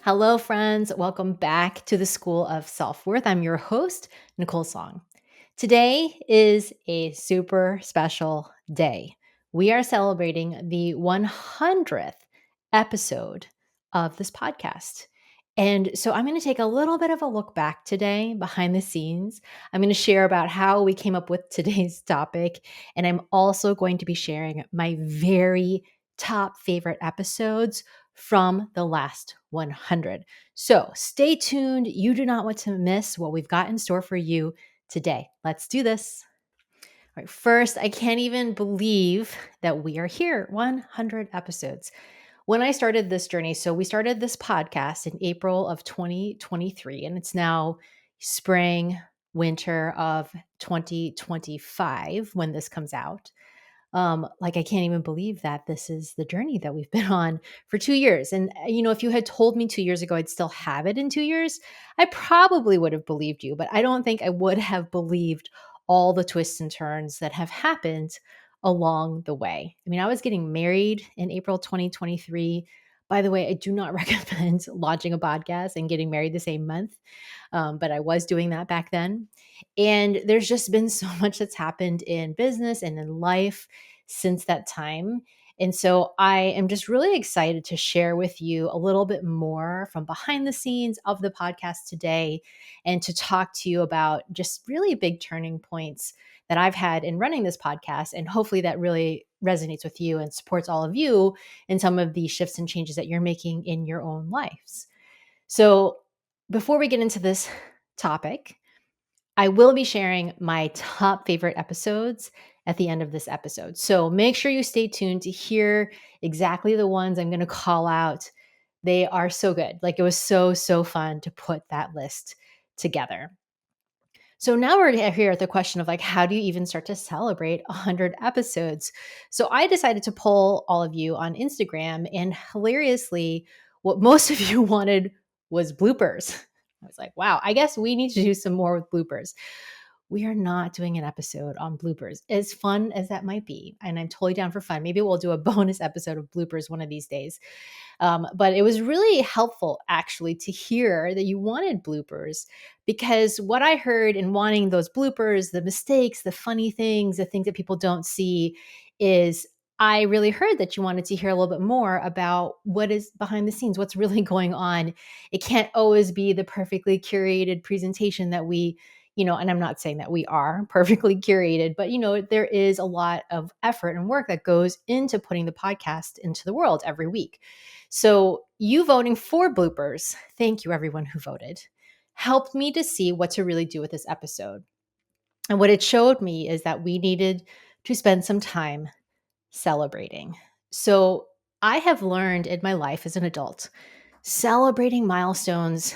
Hello, friends. Welcome back to the School of Self-Worth. I'm your host, Nicole Song. Today is a super special day. We are celebrating the 100th episode of this podcast. And so I'm going to take a little bit of a look back today behind the scenes. I'm going to share about how we came up with today's topic. And I'm also going to be sharing my very top favorite episodes from the last 100. So stay tuned. You do not want to miss what we've got in store for you today. Let's do this. All right, first, I can't even believe that we are here, 100 episodes. When I started this journey, so we started this podcast in April of 2023, and it's now spring, winter of 2025 when this comes out. I can't even believe that this is the journey that we've been on for 2 years. And, if you had told me 2 years ago I'd still have it in 2 years, I probably would have believed you, but I don't think I would have believed all the twists and turns that have happened along the way. I mean, I was getting married in April 2023. By the way, I do not recommend launching a podcast and getting married the same month, but I was doing that back then. And there's just been so much that's happened in business and in life since that time. And so I am just really excited to share with you a little bit more from behind the scenes of the podcast today and to talk to you about just really big turning points that I've had in running this podcast. And hopefully that really resonates with you and supports all of you in some of the shifts and changes that you're making in your own lives. So before we get into this topic, I will be sharing my top favorite episodes at the end of this episode. So make sure you stay tuned to hear exactly the ones I'm going to call out. They are so good. It was so fun to put that list together. So now we're here at the question of how do you even start to celebrate 100 episodes? So I decided to poll all of you on Instagram, and hilariously, what most of you wanted was bloopers. I was like, wow, I guess we need to do some more with bloopers. We are not doing an episode on bloopers, as fun as that might be. And I'm totally down for fun. Maybe we'll do a bonus episode of bloopers one of these days. But it was really helpful, actually, to hear that you wanted bloopers, because what I heard in wanting those bloopers, the mistakes, the funny things, the things that people don't see, is I really heard that you wanted to hear a little bit more about what is behind the scenes, what's really going on. It can't always be the perfectly curated presentation that we, and I'm not saying that we are perfectly curated, but, there is a lot of effort and work that goes into putting the podcast into the world every week. So you voting for bloopers, thank you everyone who voted, helped me to see what to really do with this episode. And what it showed me is that we needed to spend some time celebrating. So I have learned in my life as an adult, celebrating milestones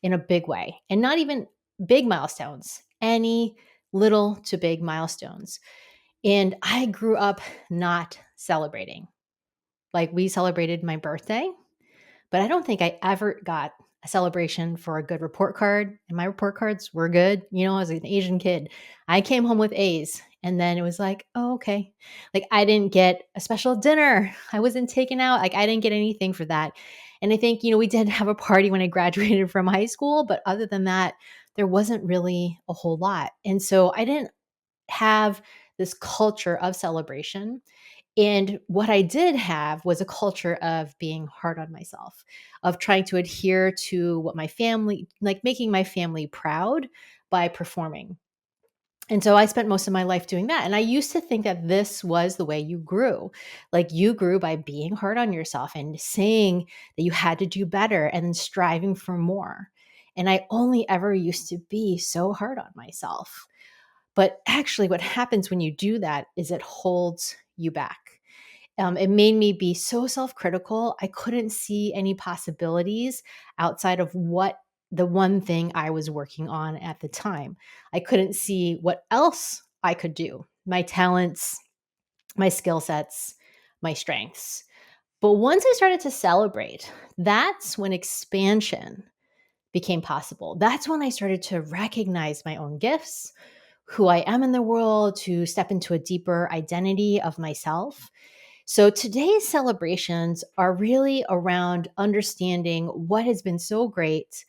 in a big way, and not even big milestones, any little to big milestones. And I grew up not celebrating. We celebrated my birthday, but I don't think I ever got a celebration for a good report card. And my report cards were good. As an Asian kid, I came home with A's. And then it was like, oh, okay. I didn't get a special dinner. I wasn't taken out. I didn't get anything for that. And I think, we did have a party when I graduated from high school. But other than that, there wasn't really a whole lot. And so I didn't have this culture of celebration. And what I did have was a culture of being hard on myself, of trying to adhere to what my family, making my family proud by performing. And so I spent most of my life doing that. And I used to think that this was the way you grew. You grew by being hard on yourself and saying that you had to do better and then striving for more. And I only ever used to be so hard on myself. But actually, what happens when you do that is it holds you back. It made me be so self-critical. I couldn't see any possibilities outside of what the one thing I was working on at the time. I couldn't see what else I could do, my talents, my skill sets, my strengths. But once I started to celebrate, that's when expansion became possible. That's when I started to recognize my own gifts, who I am in the world, to step into a deeper identity of myself. So today's celebrations are really around understanding what has been so great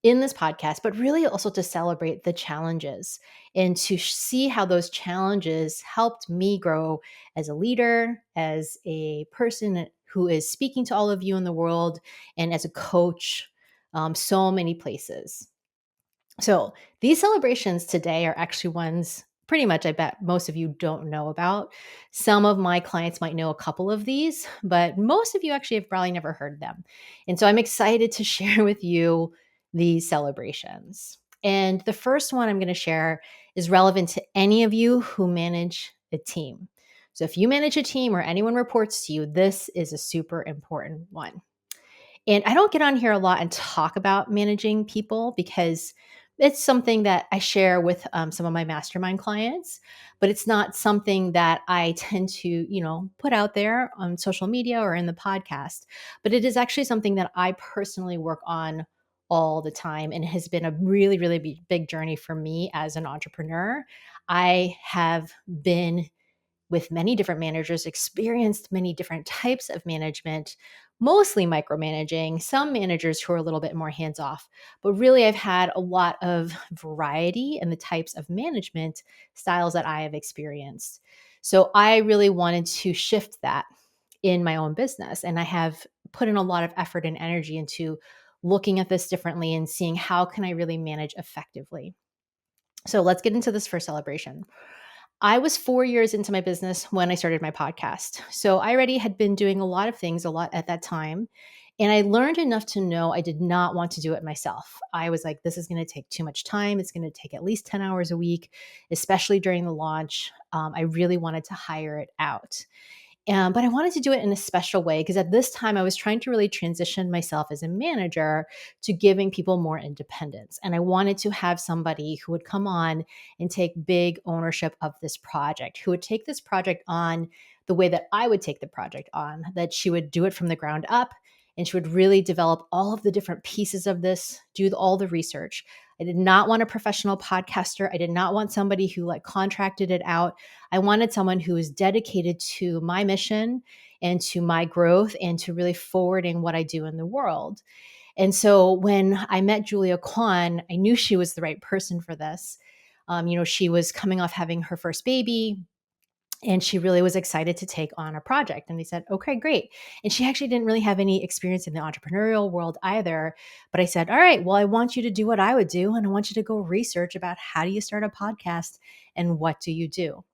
in this podcast, but really also to celebrate the challenges and to see how those challenges helped me grow as a leader, as a person who is speaking to all of you in the world, and as a coach, so many places. So these celebrations today are actually ones pretty much I bet most of you don't know about. Some of my clients might know a couple of these, but most of you actually have probably never heard them. And so I'm excited to share with you these celebrations. And the first one I'm going to share is relevant to any of you who manage a team. So if you manage a team or anyone reports to you, this is a super important one. And I don't get on here a lot and talk about managing people because it's something that I share with some of my mastermind clients, but it's not something that I tend to, put out there on social media or in the podcast. But it is actually something that I personally work on all the time and has been a really, really big journey for me as an entrepreneur. I have been with many different managers, experienced many different types of management, mostly micromanaging, some managers who are a little bit more hands off. But really, I've had a lot of variety in the types of management styles that I have experienced. So I really wanted to shift that in my own business. And I have put in a lot of effort and energy into looking at this differently and seeing how can I really manage effectively. So let's get into this first celebration. I was 4 years into my business when I started my podcast. So I already had been doing a lot of things a lot at that time. And I learned enough to know I did not want to do it myself. I was like, this is going to take too much time. It's going to take at least 10 hours a week, especially during the launch. I really wanted to hire it out. But I wanted to do it in a special way because at this time I was trying to really transition myself as a manager to giving people more independence. And I wanted to have somebody who would come on and take big ownership of this project, who would take this project on the way that I would take the project on, that she would do it from the ground up. And she would really develop all of the different pieces of this, do all the research. I did not want a professional podcaster. I did not want somebody who contracted it out. I wanted someone who was dedicated to my mission and to my growth and to really forwarding what I do in the world. And so when I met Julia Kwan, I knew she was the right person for this. She was coming off having her first baby. And she really was excited to take on a project. And they said, okay, great. And she actually didn't really have any experience in the entrepreneurial world either. But I said, all right, well, I want you to do what I would do. And I want you to go research about how do you start a podcast and what do you do?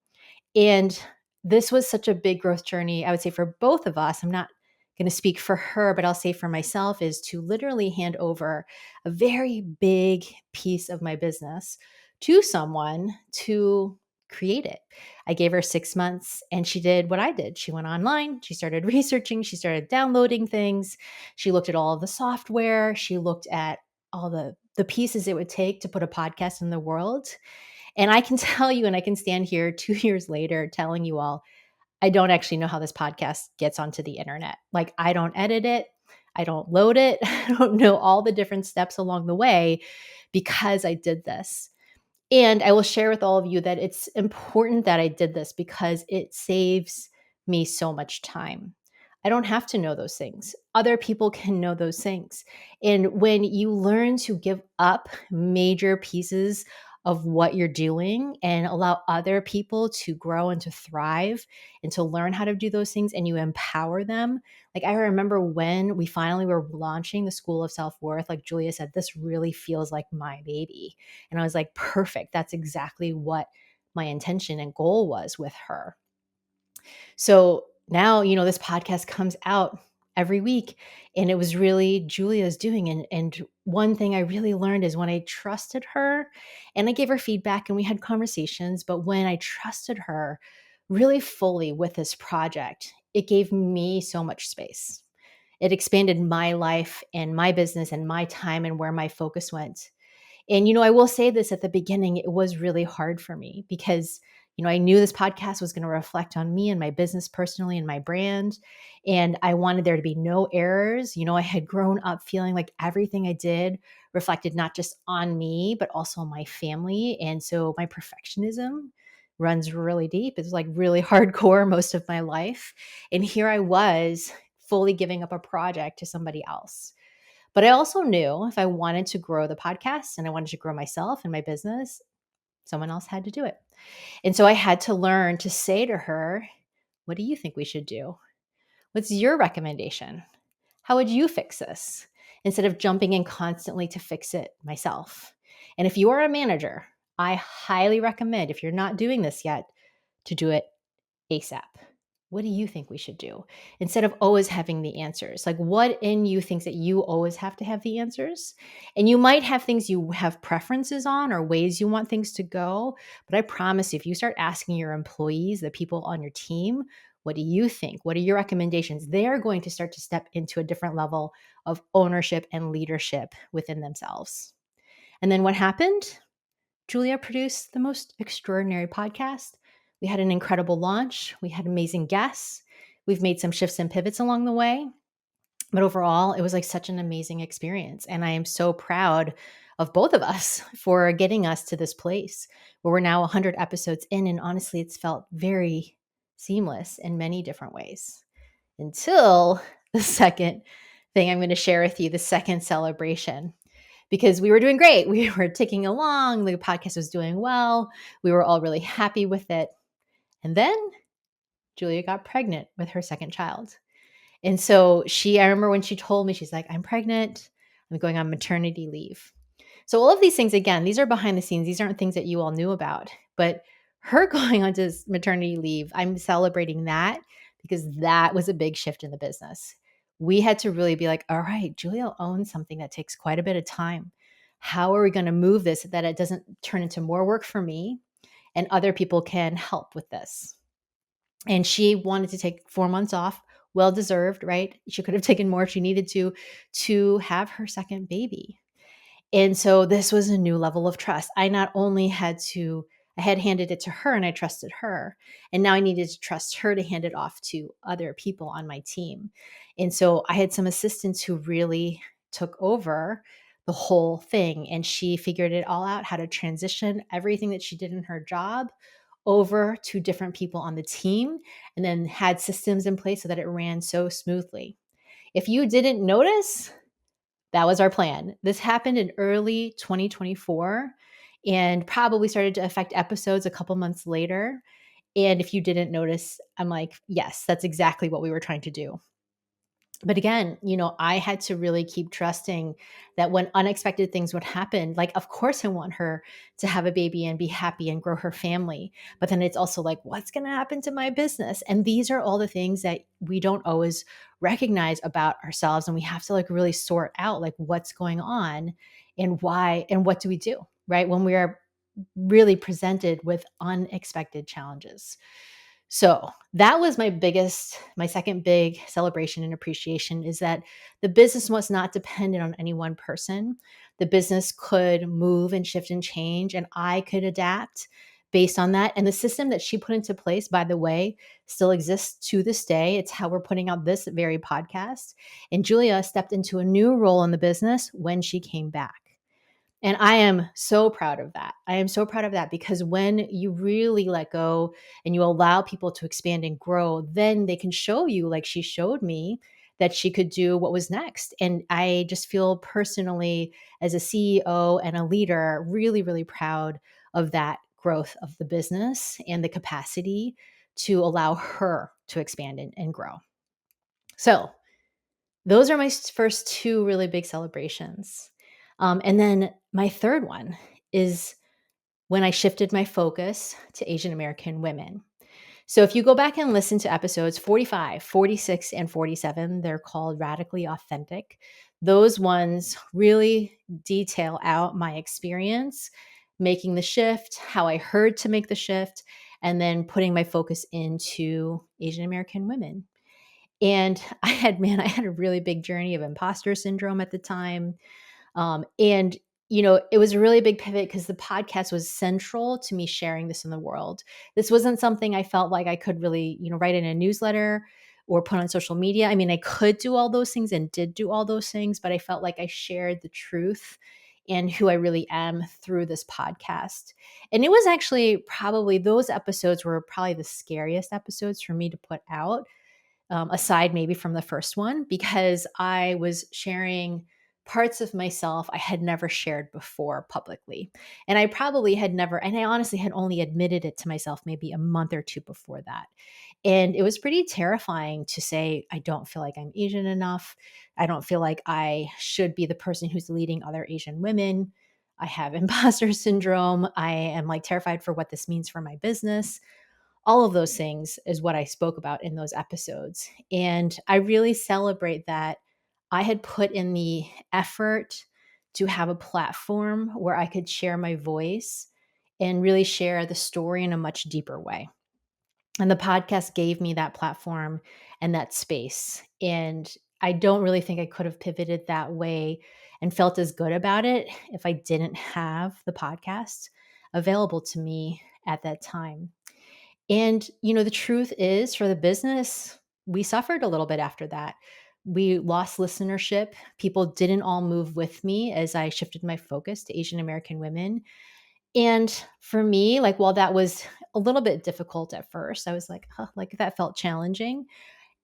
And this was such a big growth journey, I would say, for both of us. I'm not going to speak for her, but I'll say for myself is to literally hand over a very big piece of my business to someone to create it. I gave her 6 months and she did what I did. She went online, she started researching, she started downloading things. She looked at all of the software, she looked at all the pieces it would take to put a podcast in the world. And I can tell you, and I can stand here 2 years later telling you all, I don't actually know how this podcast gets onto the internet. I don't edit it. I don't load it. I don't know all the different steps along the way because I did this. And I will share with all of you that it's important that I did this because it saves me so much time. I don't have to know those things. Other people can know those things. And when you learn to give up major pieces of what you're doing and allow other people to grow and to thrive and to learn how to do those things and you empower them. I remember when we finally were launching the School of Self-Worth, like Julia said, this really feels like my baby. And I was like, perfect. That's exactly what my intention and goal was with her. So now, this podcast comes out every week and it was really Julia's doing. And one thing I really learned is when I trusted her and I gave her feedback and we had conversations, but when I trusted her really fully with this project, it gave me so much space. It expanded my life and my business and my time and where my focus went. And, I will say this at the beginning, it was really hard for me because, I knew this podcast was going to reflect on me and my business personally and my brand. And I wanted there to be no errors. I had grown up feeling like everything I did reflected not just on me, but also my family. And so my perfectionism runs really deep. It's like really hardcore most of my life. And here I was fully giving up a project to somebody else. But I also knew if I wanted to grow the podcast and I wanted to grow myself and my business, someone else had to do it. And so I had to learn to say to her, what do you think we should do? What's your recommendation? How would you fix this? Instead of jumping in constantly to fix it myself. And if you are a manager, I highly recommend, if you're not doing this yet, to do it ASAP. What do you think we should do? Instead of always having the answers. Like, what in you thinks that you always have to have the answers? And you might have things you have preferences on or ways you want things to go. But I promise you, if you start asking your employees, the people on your team, what do you think? What are your recommendations? They're going to start to step into a different level of ownership and leadership within themselves. And then what happened? Julia produced the most extraordinary podcast. We had an incredible launch. We had amazing guests. We've made some shifts and pivots along the way. But overall, it was like such an amazing experience. And I am so proud of both of us for getting us to this place where we're now 100 episodes in. And honestly, it's felt very seamless in many different ways until the second thing I'm going to share with you, the second celebration, because we were doing great. We were ticking along. The podcast was doing well. We were all really happy with it. And then Julia got pregnant with her second child. And so I remember when she told me, she's like, I'm pregnant. I'm going on maternity leave. So all of these things, again, these are behind the scenes. These aren't things that you all knew about. But her going on to maternity leave, I'm celebrating that because that was a big shift in the business. We had to really be like, all right, Julia owns something that takes quite a bit of time. How are we going to move this so that it doesn't turn into more work for me and other people can help with this? And she wanted to take 4 months off, well deserved, right? She could have taken more if she needed to have her second baby. And so this was a new level of trust. I not only I had handed it to her and I trusted her. And now I needed to trust her to hand it off to other people on my team. And so I had some assistants who really took over the whole thing. And she figured it all out, how to transition everything that she did in her job over to different people on the team, and then had systems in place so that it ran so smoothly. If you didn't notice, that was our plan. This happened in early 2024 and probably started to affect episodes a couple months later. And if you didn't notice, I'm like, yes, that's exactly what we were trying to do. But again, I had to really keep trusting that when unexpected things would happen, like, of course, I want her to have a baby and be happy and grow her family. But then it's also like, what's going to happen to my business? And these are all the things that we don't always recognize about ourselves. And we have to like really sort out like what's going on and why and what do we do, right? When we are really presented with unexpected challenges. So that was my second big celebration and appreciation, is that the business was not dependent on any one person. The business could move and shift and change, and I could adapt based on that. And the system that she put into place, by the way, still exists to this day. It's how we're putting out this very podcast. And Julia stepped into a new role in the business when she came back. And I am so proud of that. I am so proud of that because when you really let go and you allow people to expand and grow, then they can show you, like she showed me, that she could do what was next. And I just feel personally, as a CEO and a leader, really, really proud of that growth of the business and the capacity to allow her to expand and grow. So those are my first two really big celebrations. And then my third one is when I shifted my focus to Asian American women. So if you go back and listen to episodes 45, 46, and 47, they're called Radically Authentic. Those ones really detail out my experience making the shift, how I heard to make the shift, and then putting my focus into Asian American women. And I had a really big journey of imposter syndrome at the time. And it was a really big pivot because the podcast was central to me sharing this in the world. This wasn't something I felt like I could really, write in a newsletter or put on social media. I mean, I could do all those things and did do all those things, but I felt like I shared the truth and who I really am through this podcast. And it was actually probably those episodes were probably the scariest episodes for me to put out, aside maybe from the first one, because I was sharing parts of myself I had never shared before publicly. And I probably had never, and I honestly had only admitted it to myself maybe a month or two before that. And it was pretty terrifying to say, I don't feel like I'm Asian enough. I don't feel like I should be the person who's leading other Asian women. I have imposter syndrome. I am like terrified for what this means for my business. All of those things is what I spoke about in those episodes. And I really celebrate that I had put in the effort to have a platform where I could share my voice and really share the story in a much deeper way. And the podcast gave me that platform and that space. And I don't really think I could have pivoted that way and felt as good about it if I didn't have the podcast available to me at that time. And, the truth is for the business, we suffered a little bit after that. We lost listenership. People didn't all move with me as I shifted my focus to Asian American women. And for me, like, while that was a little bit difficult at first, I was like, huh, like that felt challenging.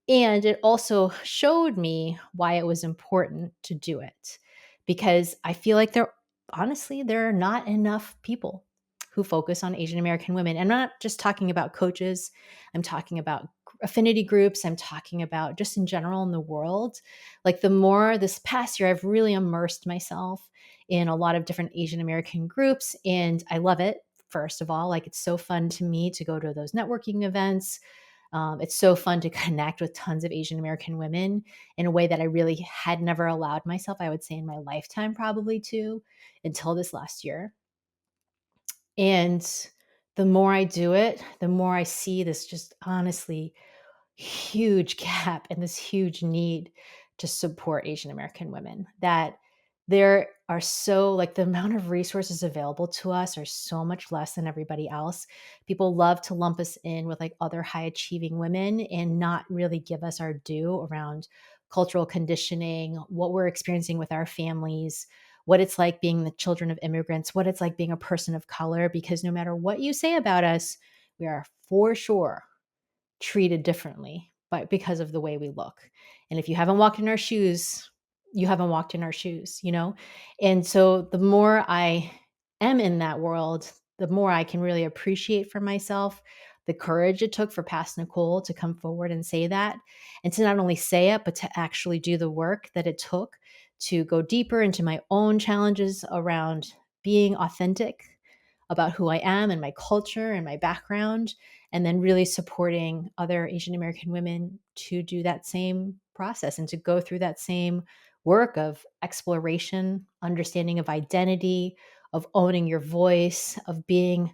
And it also showed me why it was important to do it because I feel like there are not enough people who focus on Asian American women. And I'm not just talking about coaches, I'm talking about affinity groups, I'm talking about just in general in the world. Like the more this past year, I've really immersed myself in a lot of different Asian American groups, and I love it. First of all, like it's so fun to me to go to those networking events. It's so fun to connect with tons of Asian American women in a way that I really had never allowed myself, I would say, in my lifetime, probably to until this last year. And the more I do it, the more I see this just honestly huge gap and this huge need to support Asian American women. That there are so, like, the amount of resources available to us are so much less than everybody else. People love to lump us in with like other high achieving women and not really give us our due around cultural conditioning, what we're experiencing with our families, what it's like being the children of immigrants, what it's like being a person of color, because no matter what you say about us, we are for sure treated differently but because of the way we look. And if you haven't walked in our shoes, you haven't walked in our shoes. And so the more I am in that world, the more I can really appreciate for myself the courage it took for past Nicole to come forward and say that, and to not only say it, but to actually do the work that it took to go deeper into my own challenges around being authentic about who I am and my culture and my background, and then really supporting other Asian American women to do that same process and to go through that same work of exploration, understanding of identity, of owning your voice, of being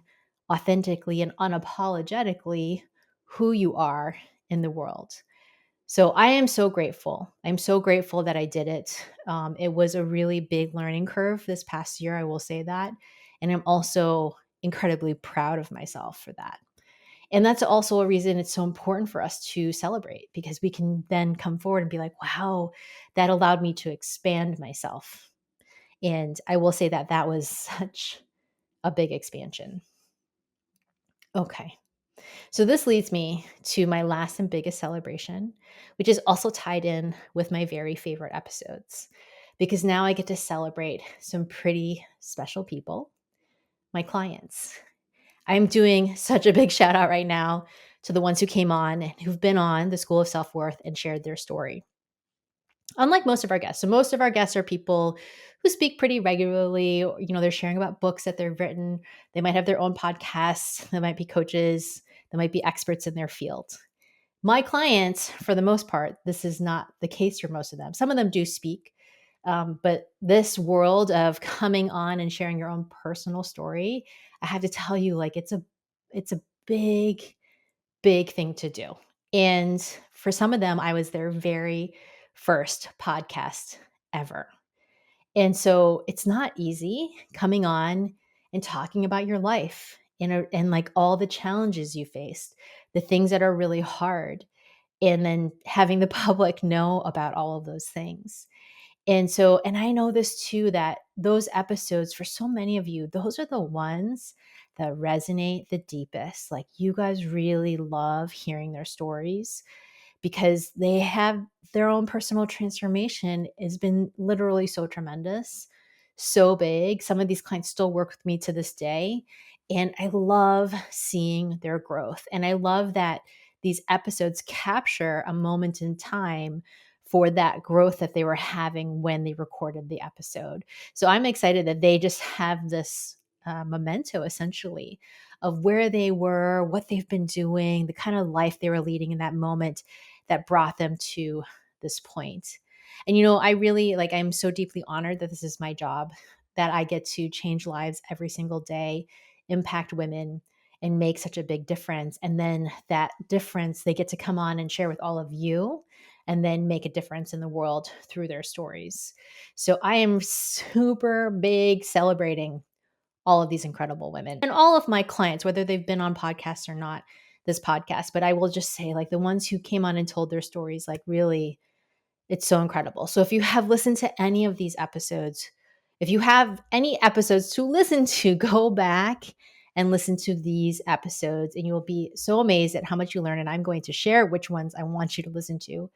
authentically and unapologetically who you are in the world. So I am so grateful. I'm so grateful that I did it. It was a really big learning curve this past year, I will say that. And I'm also incredibly proud of myself for that. And that's also a reason it's so important for us to celebrate, because we can then come forward and be like, wow, that allowed me to expand myself. And I will say that that was such a big expansion. Okay. So this leads me to my last and biggest celebration, which is also tied in with my very favorite episodes, because now I get to celebrate some pretty special people, my clients. I'm doing such a big shout out right now to the ones who came on and who've been on the School of Self Worth and shared their story. Unlike most of our guests. So most of our guests are people who speak pretty regularly, or, they're sharing about books that they've written. They might have their own podcasts. They might be coaches. They might be experts in their field. My clients, for the most part, this is not the case for most of them. Some of them do speak, but this world of coming on and sharing your own personal story, I have to tell you, like it's a big, big thing to do. And for some of them, I was their very first podcast ever. And so it's not easy coming on and talking about your life and like all the challenges you faced, the things that are really hard, and then having the public know about all of those things. And I know this too, that those episodes for so many of you, those are the ones that resonate the deepest. Like you guys really love hearing their stories because they have their own personal transformation has been literally so tremendous, so big. Some of these clients still work with me to this day. And I love seeing their growth. And I love that these episodes capture a moment in time for that growth that they were having when they recorded the episode. So I'm excited that they just have this memento essentially of where they were, what they've been doing, the kind of life they were leading in that moment that brought them to this point. And I really I'm so deeply honored that this is my job, that I get to change lives every single day, impact women, and make such a big difference. And then that difference they get to come on and share with all of you and then make a difference in the world through their stories. So I am super big celebrating all of these incredible women and all of my clients, whether they've been on podcasts or not, this podcast. But I will just say, like, the ones who came on and told their stories, like, really, it's so incredible. So if you have listened to any of these episodes, if you have any episodes to listen to, go back and listen to these episodes, and you will be so amazed at how much you learn. And I'm going to share which ones I want you to listen to.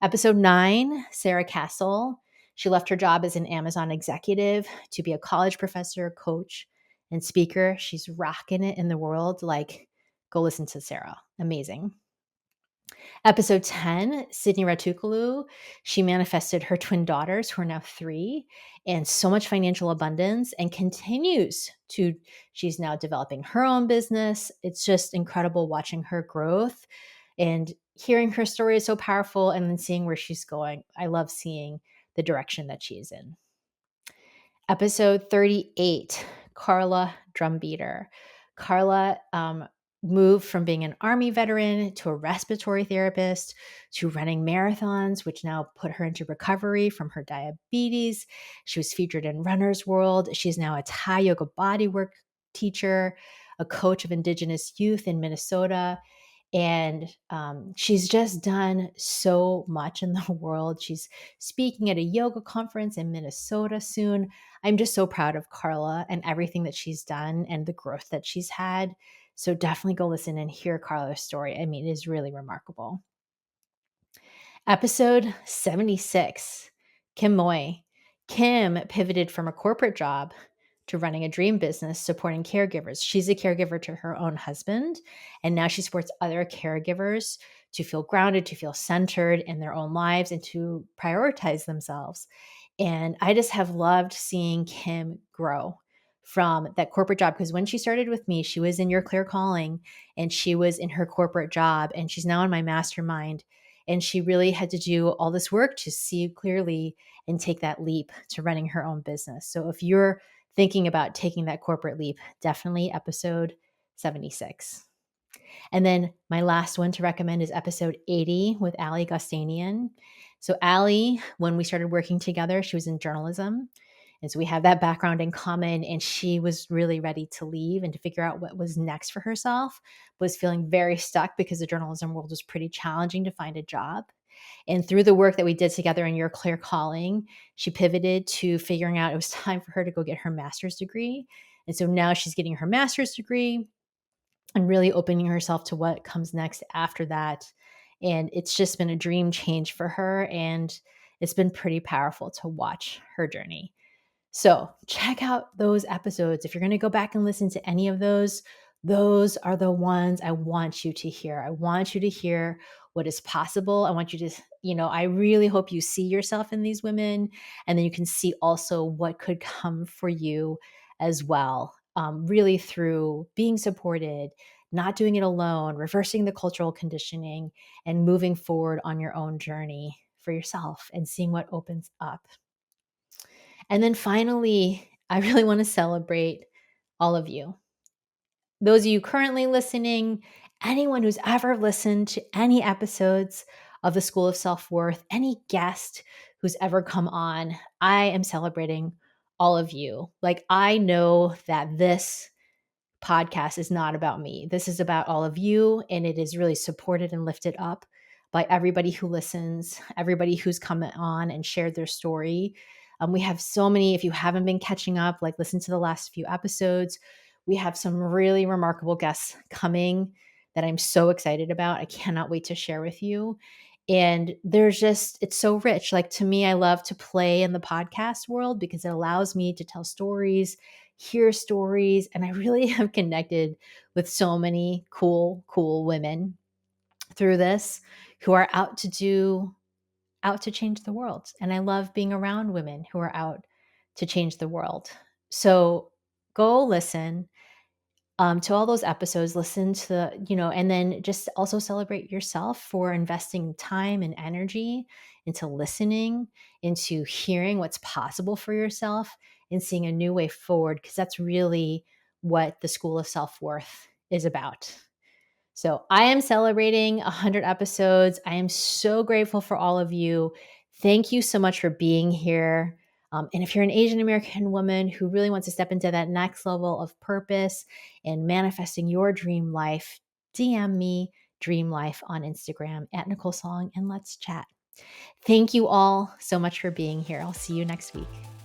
Episode 9, Sarah Castle. She left her job as an Amazon executive to be a college professor, coach, and speaker. She's rocking it in the world. Like, go listen to Sarah. Amazing. Episode 10, Sydney Ratukulu. She manifested her twin daughters, who are now 3, and so much financial abundance, and continues to. She's now developing her own business. It's just incredible watching her growth, and hearing her story is so powerful, and then seeing where she's going. I love seeing the direction that she's in. Episode 38, Carla Drumbeater. Carla moved from being an Army veteran to a respiratory therapist to running marathons, which now put her into recovery from her diabetes. She was featured in Runner's World. She's now a Thai yoga bodywork teacher, a coach of Indigenous youth in Minnesota. And she's just done so much in the world. She's speaking at a yoga conference in Minnesota soon. I'm just so proud of Carla and everything that she's done and the growth that she's had. So definitely go listen and hear Carla's story. I mean, it is really remarkable. Episode 76, Kim Moy. Kim pivoted from a corporate job to running a dream business supporting caregivers. She's a caregiver to her own husband, and now she supports other caregivers to feel grounded, to feel centered in their own lives, and to prioritize themselves. And I just have loved seeing Kim grow from that corporate job, because when she started with me, she was in Your Clear Calling and she was in her corporate job, and she's now in my mastermind. And she really had to do all this work to see clearly and take that leap to running her own business. So if you're thinking about taking that corporate leap, definitely episode 76. And then my last one to recommend is episode 80 with Ali Gostanian. So Ali, when we started working together, she was in journalism. And so we have that background in common, and she was really ready to leave and to figure out what was next for herself, was feeling very stuck because the journalism world was pretty challenging to find a job. And through the work that we did together in Your Clear Calling, she pivoted to figuring out it was time for her to go get her master's degree. And so now she's getting her master's degree and really opening herself to what comes next after that. And it's just been a dream change for her. And it's been pretty powerful to watch her journey. So check out those episodes. If you're going to go back and listen to any of those are the ones I want you to hear. I want you to hear what is possible. I want you to, I really hope you see yourself in these women, and then you can see also what could come for you as well, really through being supported, not doing it alone, reversing the cultural conditioning, and moving forward on your own journey for yourself and seeing what opens up. And then finally, I really want to celebrate all of you. Those of you currently listening, anyone who's ever listened to any episodes of the School of Self-Worth, any guest who's ever come on, I am celebrating all of you. Like, I know that this podcast is not about me. This is about all of you, and it is really supported and lifted up by everybody who listens, everybody who's come on and shared their story. We have so many, if you haven't been catching up, like listen to the last few episodes. We have some really remarkable guests coming that I'm so excited about. I cannot wait to share with you. And there's just, it's so rich. Like to me, I love to play in the podcast world because it allows me to tell stories, hear stories, and I really have connected with so many cool women through this who are out to change the world. And I love being around women who are out to change the world. So go listen to all those episodes, listen to, and then just also celebrate yourself for investing time and energy into listening, into hearing what's possible for yourself and seeing a new way forward, because that's really what the School of Self-Worth is about. So I am celebrating 100 episodes. I am so grateful for all of you. Thank you so much for being here. And if you're an Asian American woman who really wants to step into that next level of purpose and manifesting your dream life, DM me Dream Life on Instagram at Nicole Song and let's chat. Thank you all so much for being here. I'll see you next week.